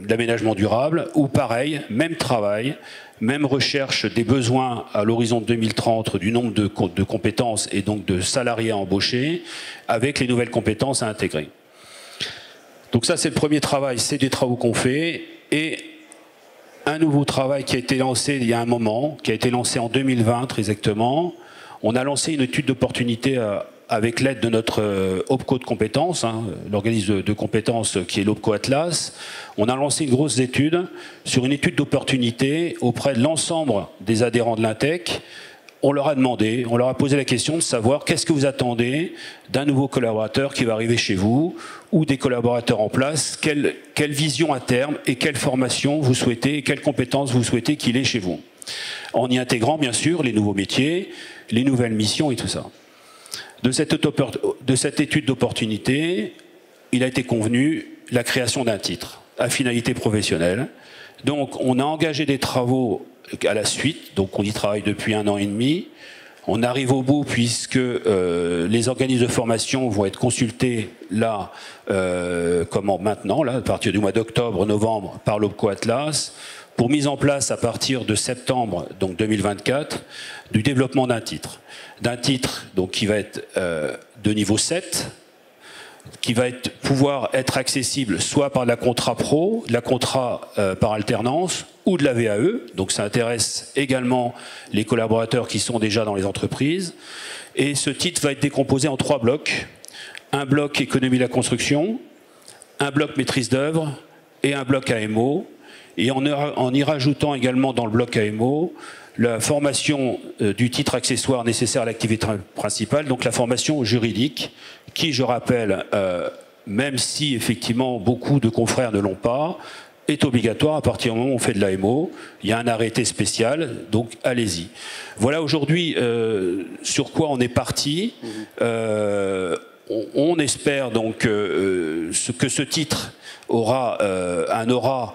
l'aménagement durable, où pareil, même travail, même recherche des besoins à l'horizon de 2030 du nombre de compétences et donc de salariés à embaucher, avec les nouvelles compétences à intégrer. Donc ça c'est le premier travail, c'est des travaux qu'on fait, et un nouveau travail qui a été lancé il y a un moment, qui a été lancé en 2020 très exactement. On a lancé une étude d'opportunité avec l'aide de notre OPCO de compétences, hein, l'organisme de compétences qui est l'OPCO Atlas, on a lancé une grosse étude sur une étude d'opportunité auprès de l'ensemble des adhérents de l'Intec. On leur a demandé, on leur a posé la question de savoir qu'est-ce que vous attendez d'un nouveau collaborateur qui va arriver chez vous ou des collaborateurs en place, quelle vision à terme et quelle formation vous souhaitez et quelles compétences vous souhaitez qu'il ait chez vous. En y intégrant bien sûr les nouveaux métiers, les nouvelles missions et tout ça. De cette étude d'opportunité, il a été convenu la création d'un titre à finalité professionnelle. Donc on a engagé des travaux à la suite, donc on y travaille depuis 1 an et demi. On arrive au bout puisque les organismes de formation vont être consultés là, maintenant, là, à partir du mois d'octobre, novembre, par l'OPCO Atlas, pour mise en place à partir de septembre donc 2024 du développement d'un titre. Donc, qui va être de niveau 7, qui va pouvoir être accessible soit par la contrat pro, de la contrat par alternance ou de la VAE. Donc ça intéresse également les collaborateurs qui sont déjà dans les entreprises. Et ce titre va être décomposé en 3 blocs. Un bloc économie de la construction, un bloc maîtrise d'œuvre et un bloc AMO. Et en y rajoutant également dans le bloc AMO la formation du titre accessoire nécessaire à l'activité principale, donc la formation juridique, qui, je rappelle, même si effectivement beaucoup de confrères ne l'ont pas, est obligatoire à partir du moment où on fait de l'AMO. Il y a un arrêté spécial, donc allez-y. Voilà aujourd'hui sur quoi on est parti. On espère donc que ce titre aura un aura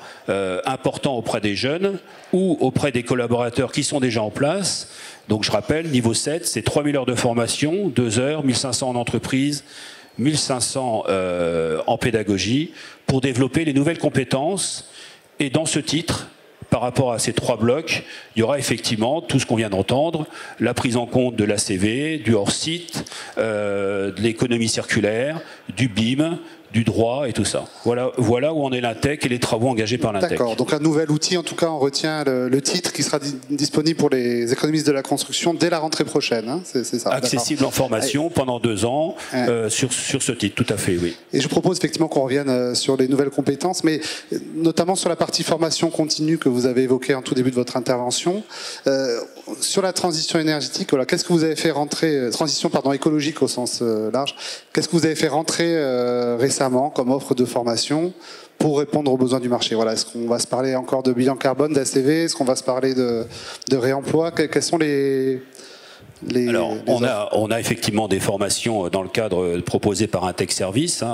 important auprès des jeunes ou auprès des collaborateurs qui sont déjà en place. Donc je rappelle, niveau 7, c'est 3000 heures de formation, 2 heures, 1500 en entreprise, 1500 en pédagogie, pour développer les nouvelles compétences. Et dans ce titre, par rapport à ces 3 blocs, il y aura effectivement tout ce qu'on vient d'entendre, la prise en compte de l'ACV, du hors-site, de l'économie circulaire, du BIM, du droit et tout ça. Voilà où en est l'Intec et les travaux engagés par l'Intec. D'accord, donc un nouvel outil, en tout cas on retient le titre qui sera disponible pour les économistes de la construction dès la rentrée prochaine, hein, c'est ça. Accessible en formation pendant 2 ans sur ce titre, tout à fait, oui. Et je propose effectivement qu'on revienne sur les nouvelles compétences, mais notamment sur la partie formation continue que vous avez évoquée en tout début de votre intervention. Sur la transition énergétique, voilà, qu'est-ce que vous avez fait rentrer, transition écologique au sens large, qu'est-ce que vous avez fait rentrer récemment comme offre de formation pour répondre aux besoins du marché? Voilà, est-ce qu'on va se parler encore de bilan carbone, d'ACV? Est-ce qu'on va se parler de réemploi? Quels sont Alors, on a effectivement des formations dans le cadre proposé par Intec Service,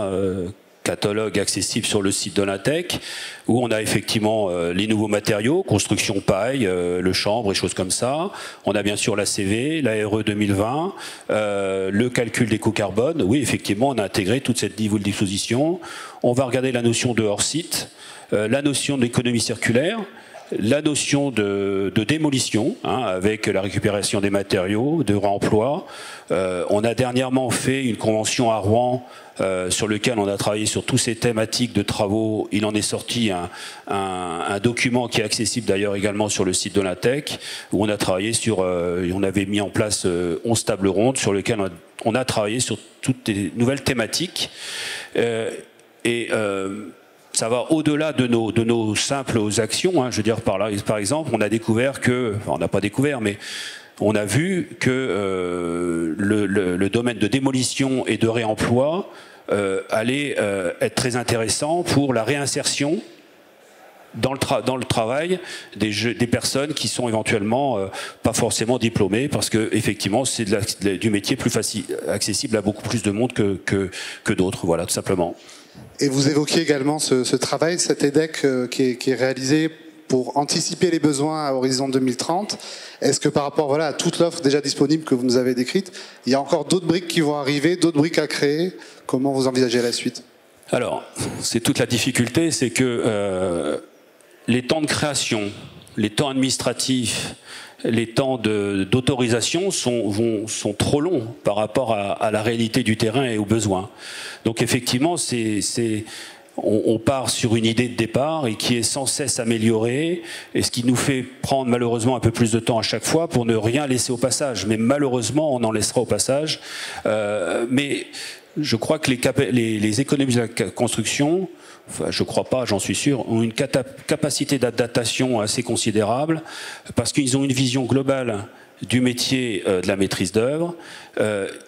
catalogue accessible sur le site de l'Intec, où on a effectivement les nouveaux matériaux, construction paille, le chanvre et choses comme ça. On a bien sûr l'ACV, la RE 2020, le calcul d'éco-carbone. Oui, effectivement, on a intégré toute cette niveau de disposition. On va regarder la notion de hors-site, la notion d'économie circulaire, la notion de démolition, avec la récupération des matériaux, de réemploi. On a dernièrement fait une convention à Rouen sur lequel on a travaillé sur toutes ces thématiques de travaux. Il en est sorti un document qui est accessible d'ailleurs également sur le site de l'Intec, où on a travaillé sur, on avait mis en place 11 tables rondes sur lesquelles on a travaillé sur toutes les nouvelles thématiques. Ça va au-delà de nos simples actions. Je veux dire, par exemple, on a découvert que, enfin, on n'a pas découvert, mais on a vu que le domaine de démolition et de réemploi allait être très intéressant pour la réinsertion dans le travail des personnes qui sont éventuellement pas forcément diplômées, parce que effectivement c'est du métier plus facile, accessible à beaucoup plus de monde que d'autres. Voilà, tout simplement. Et vous évoquiez également ce travail, cet EDEC qui est réalisé pour anticiper les besoins à horizon 2030. Est-ce que par rapport à toute l'offre déjà disponible que vous nous avez décrite, il y a encore d'autres briques qui vont arriver, d'autres briques à créer? Comment vous envisagez la suite? Alors, c'est toute la difficulté, c'est que les temps de création, les temps administratifs, les temps d'autorisation sont trop longs par rapport à la réalité du terrain et aux besoins. Donc effectivement, on part sur une idée de départ et qui est sans cesse améliorée, et ce qui nous fait prendre malheureusement un peu plus de temps à chaque fois pour ne rien laisser au passage. Mais malheureusement, on en laissera au passage. Mais je crois que les économies de la construction, enfin, je crois pas, j'en suis sûr, ont une capacité d'adaptation assez considérable parce qu'ils ont une vision globale du métier de la maîtrise d'œuvre.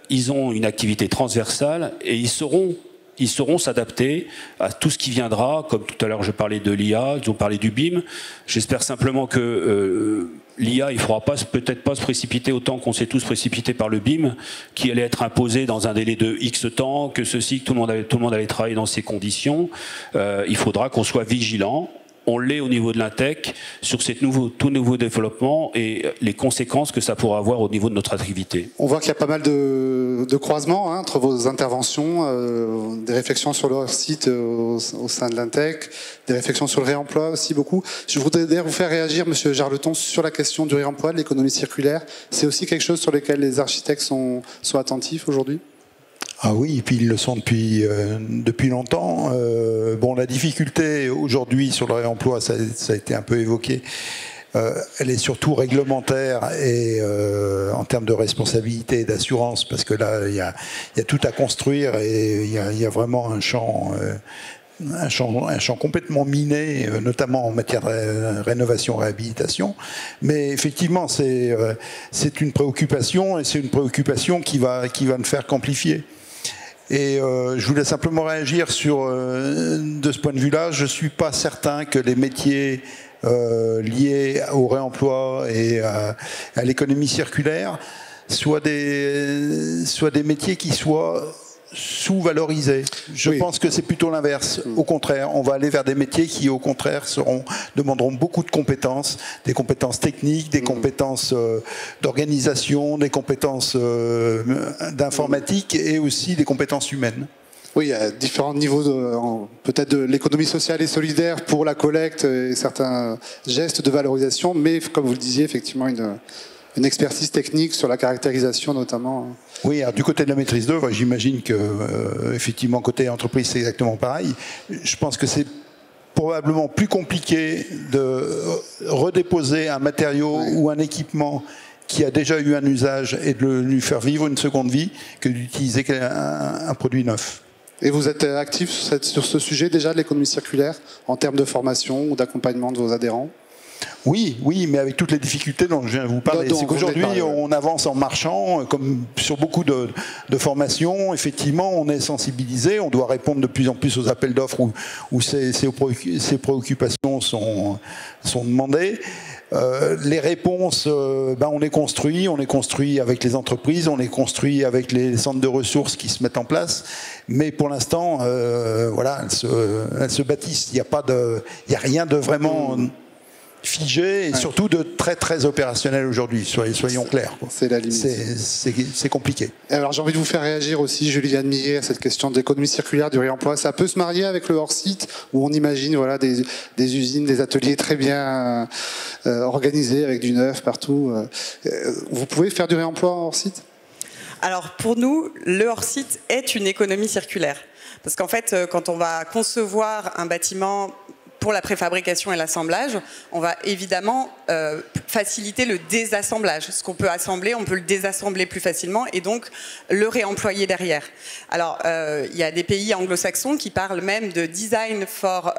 Ils ont une activité transversale et ils sauront s'adapter à tout ce qui viendra. Comme tout à l'heure, je parlais de l'IA, ils ont parlé du BIM. J'espère simplement que l'IA, il ne faudra peut-être pas se précipiter autant qu'on s'est tous précipités par le BIM, qui allait être imposé dans un délai de X temps, que tout le monde allait travailler dans ces conditions. Il faudra qu'on soit vigilant. On l'est au niveau de l'Intech sur tout nouveau développement et les conséquences que ça pourra avoir au niveau de notre activité. On voit qu'il y a pas mal de croisements entre vos interventions, des réflexions sur leur site au sein de l'Intech, des réflexions sur le réemploi aussi beaucoup. Je voudrais d'ailleurs vous faire réagir, Monsieur Jarleton, sur la question du réemploi, de l'économie circulaire. C'est aussi quelque chose sur lequel les architectes sont attentifs aujourd'hui ? Ah oui, et puis ils le sont depuis longtemps. Bon, la difficulté aujourd'hui sur le réemploi, ça a été un peu évoqué, elle est surtout réglementaire et en termes de responsabilité et d'assurance, parce que là, il y a tout à construire et il y a vraiment un champ complètement miné, notamment en matière de rénovation, réhabilitation. Mais effectivement, c'est une préoccupation et c'est une préoccupation qui va ne faire qu'amplifier. Et je voulais simplement réagir de ce point de vue-là. Je ne suis pas certain que les métiers liés au réemploi et à l'économie circulaire soient des métiers qui soient sous-valorisés. Je pense que c'est plutôt l'inverse. Au contraire, on va aller vers des métiers qui, au contraire, demanderont beaucoup de compétences, des compétences techniques, des compétences d'organisation, des compétences d'informatique et aussi des compétences humaines. Oui, il y a différents niveaux, peut-être de l'économie sociale et solidaire pour la collecte et certains gestes de valorisation, mais comme vous le disiez, effectivement, une expertise technique sur la caractérisation notamment. Oui, alors du côté de la maîtrise d'œuvre, j'imagine que effectivement côté entreprise c'est exactement pareil. Je pense que c'est probablement plus compliqué de redéposer un matériau ou un équipement qui a déjà eu un usage et de lui faire vivre une seconde vie que d'utiliser un produit neuf. Et vous êtes actif sur ce sujet déjà de l'économie circulaire en termes de formation ou d'accompagnement de vos adhérents ? Oui, mais avec toutes les difficultés dont je viens de vous parler. C'est qu'aujourd'hui, on avance en marchant, comme sur beaucoup de formations. Effectivement, on est sensibilisé, on doit répondre de plus en plus aux appels d'offres où ces préoccupations sont demandées. Les réponses, on les construit avec les entreprises, on les construit avec les centres de ressources qui se mettent en place. Mais pour l'instant, elles se bâtissent. Il n'y a rien de vraiment figé et surtout de très très opérationnel aujourd'hui, soyons clairs. C'est la limite. C'est compliqué. Alors j'ai envie de vous faire réagir aussi, Juliane Millet, à cette question de l'économie circulaire, du réemploi. Ça peut se marier avec le hors-site où on imagine des usines, des ateliers très bien organisés avec du neuf partout. Vous pouvez faire du réemploi en hors-site ? Alors pour nous, le hors-site est une économie circulaire. Parce qu'en fait, quand on va concevoir un bâtiment pour la préfabrication et l'assemblage, on va évidemment faciliter le désassemblage. Ce qu'on peut assembler, on peut le désassembler plus facilement et donc le réemployer derrière. Alors, il y a des pays anglo-saxons qui parlent même de design for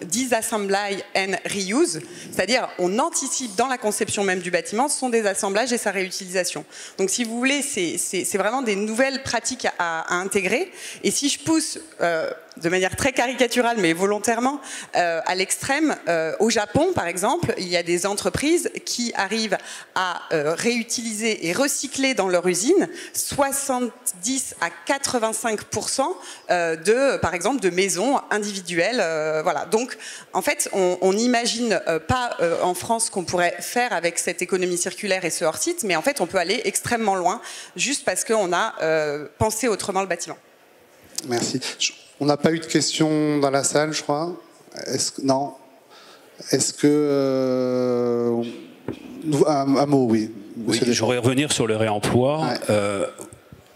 disassembly and reuse, c'est-à-dire on anticipe dans la conception même du bâtiment son désassembage et sa réutilisation. Donc, si vous voulez, c'est vraiment des nouvelles pratiques à intégrer. Et si je pousse de manière très caricaturale, mais volontairement, à l'extrême, au Japon, par exemple, il y a des entreprises qui arrivent à réutiliser et recycler dans leur usine 70 à 85% par exemple, de maisons individuelles. Voilà. Donc, en fait, on n'imagine pas en France qu'on pourrait faire avec cette économie circulaire et ce hors-site, mais en fait, on peut aller extrêmement loin, juste parce qu'on a pensé autrement le bâtiment. Merci. On n'a pas eu de questions dans la salle, je crois. Non. Est-ce que... un mot, oui. Oui, je voudrais revenir sur le réemploi. Ouais.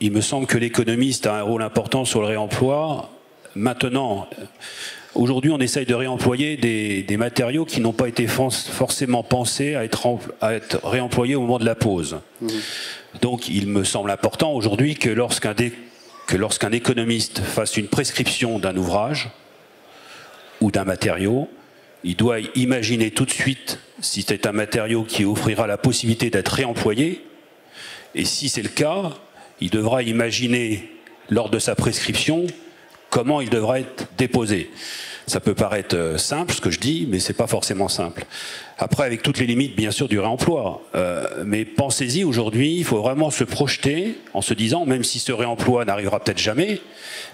Il me semble que l'économiste a un rôle important sur le réemploi. Maintenant, aujourd'hui, on essaye de réemployer des matériaux qui n'ont pas été forcément pensés à être réemployés au moment de la pose. Donc, il me semble important aujourd'hui que lorsqu'un économiste fasse une prescription d'un ouvrage ou d'un matériau, il doit imaginer tout de suite si c'est un matériau qui offrira la possibilité d'être réemployé. Et si c'est le cas, il devra imaginer, lors de sa prescription, comment il devra être déposé. Ça peut paraître simple, ce que je dis, mais c'est pas forcément simple. Après, avec toutes les limites, bien sûr, du réemploi. Mais pensez-y, aujourd'hui, il faut vraiment se projeter en se disant, même si ce réemploi n'arrivera peut-être jamais,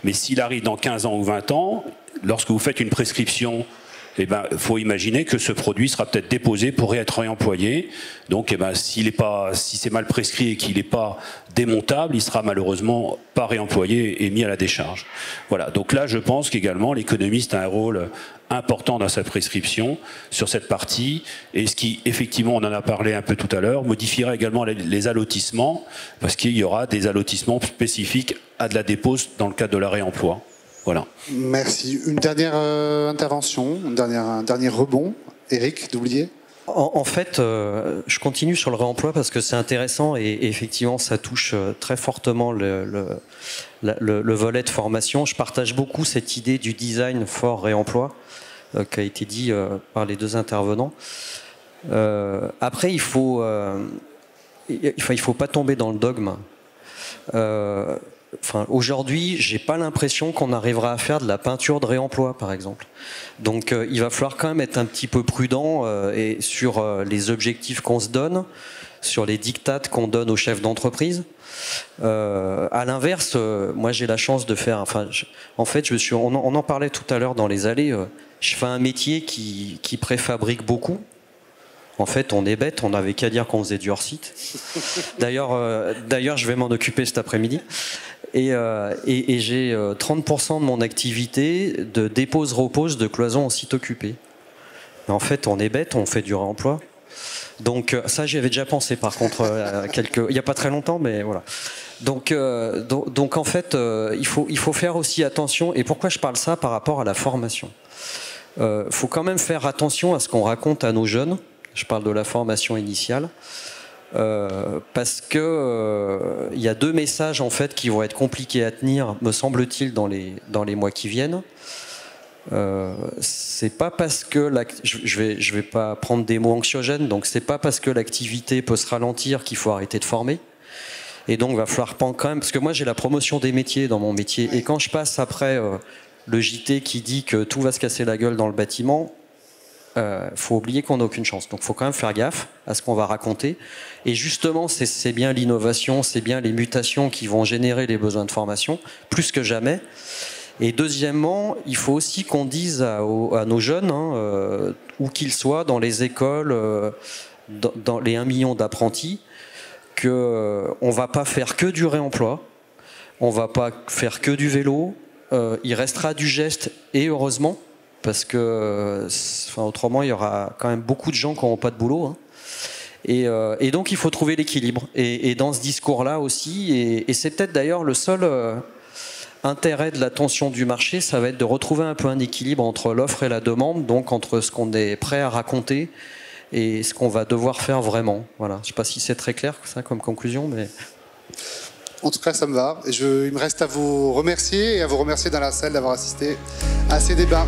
mais s'il arrive dans 15 ans ou 20 ans, lorsque vous faites une prescription, eh ben, faut imaginer que ce produit sera peut-être déposé pour être réemployé. Donc, eh ben, si c'est mal prescrit et qu'il n'est pas démontable, il sera malheureusement pas réemployé et mis à la décharge. Voilà. Donc là, je pense qu'également l'économiste a un rôle important dans sa prescription sur cette partie, et ce qui, effectivement, on en a parlé un peu tout à l'heure, modifiera également les allotissements, parce qu'il y aura des allotissements spécifiques à de la dépose dans le cadre de la réemploi. Voilà. Merci. Une dernière intervention, un dernier rebond. Eric, d'oublier. En fait, je continue sur le réemploi parce que c'est intéressant et effectivement, ça touche très fortement le volet de formation. Je partage beaucoup cette idée du design for réemploi qui a été dit par les deux intervenants. Après, il faut pas tomber dans le dogme. Aujourd'hui, j'ai pas l'impression qu'on arrivera à faire de la peinture de réemploi, par exemple. Donc, il va falloir quand même être un petit peu prudent et sur les objectifs qu'on se donne, sur les dictates qu'on donne aux chefs d'entreprise. À l'inverse, moi, j'ai la chance de faire. On en parlait tout à l'heure dans les allées. Je fais un métier qui préfabrique beaucoup. En fait, on est bête, on n'avait qu'à dire qu'on faisait du hors-site. D'ailleurs, je vais m'en occuper cet après-midi. Et j'ai 30% de mon activité de dépose-repose de cloisons en site occupé. Mais en fait, on est bête, on fait du réemploi. Donc ça, j'y avais déjà pensé par contre, il n'y a pas très longtemps, mais voilà. Donc en fait, il faut faire aussi attention. Et pourquoi je parle ça par rapport à la formation ? Faut quand même faire attention à ce qu'on raconte à nos jeunes. Je parle de la formation initiale. Parce que y a deux messages en fait qui vont être compliqués à tenir, me semble-t-il, dans les mois qui viennent. C'est pas parce que je vais pas prendre des mots anxiogènes, donc c'est pas parce que l'activité peut se ralentir qu'il faut arrêter de former. Et donc va falloir quand même, parce que moi j'ai la promotion des métiers dans mon métier, et quand je passe après le JT qui dit que tout va se casser la gueule dans le bâtiment, faut oublier qu'on n'a aucune chance. Donc faut quand même faire gaffe à ce qu'on va raconter. Et justement, c'est bien l'innovation, c'est bien les mutations qui vont générer les besoins de formation, plus que jamais. Et deuxièmement, il faut aussi qu'on dise à nos jeunes, où qu'ils soient, dans les écoles, dans les 1 million d'apprentis, qu'on ne va pas faire que du réemploi, on ne va pas faire que du vélo, il restera du geste, et heureusement, parce que autrement il y aura quand même beaucoup de gens qui n'auront pas de boulot, et donc il faut trouver l'équilibre et dans ce discours là aussi, et c'est peut-être d'ailleurs le seul intérêt de l'attention du marché, ça va être de retrouver un peu un équilibre entre l'offre et la demande, donc entre ce qu'on est prêt à raconter et ce qu'on va devoir faire vraiment. Voilà. Je ne sais pas si c'est très clair ça comme conclusion, mais... En tout cas, ça me va. Il me reste à vous remercier et à vous remercier dans la salle d'avoir assisté à ces débats.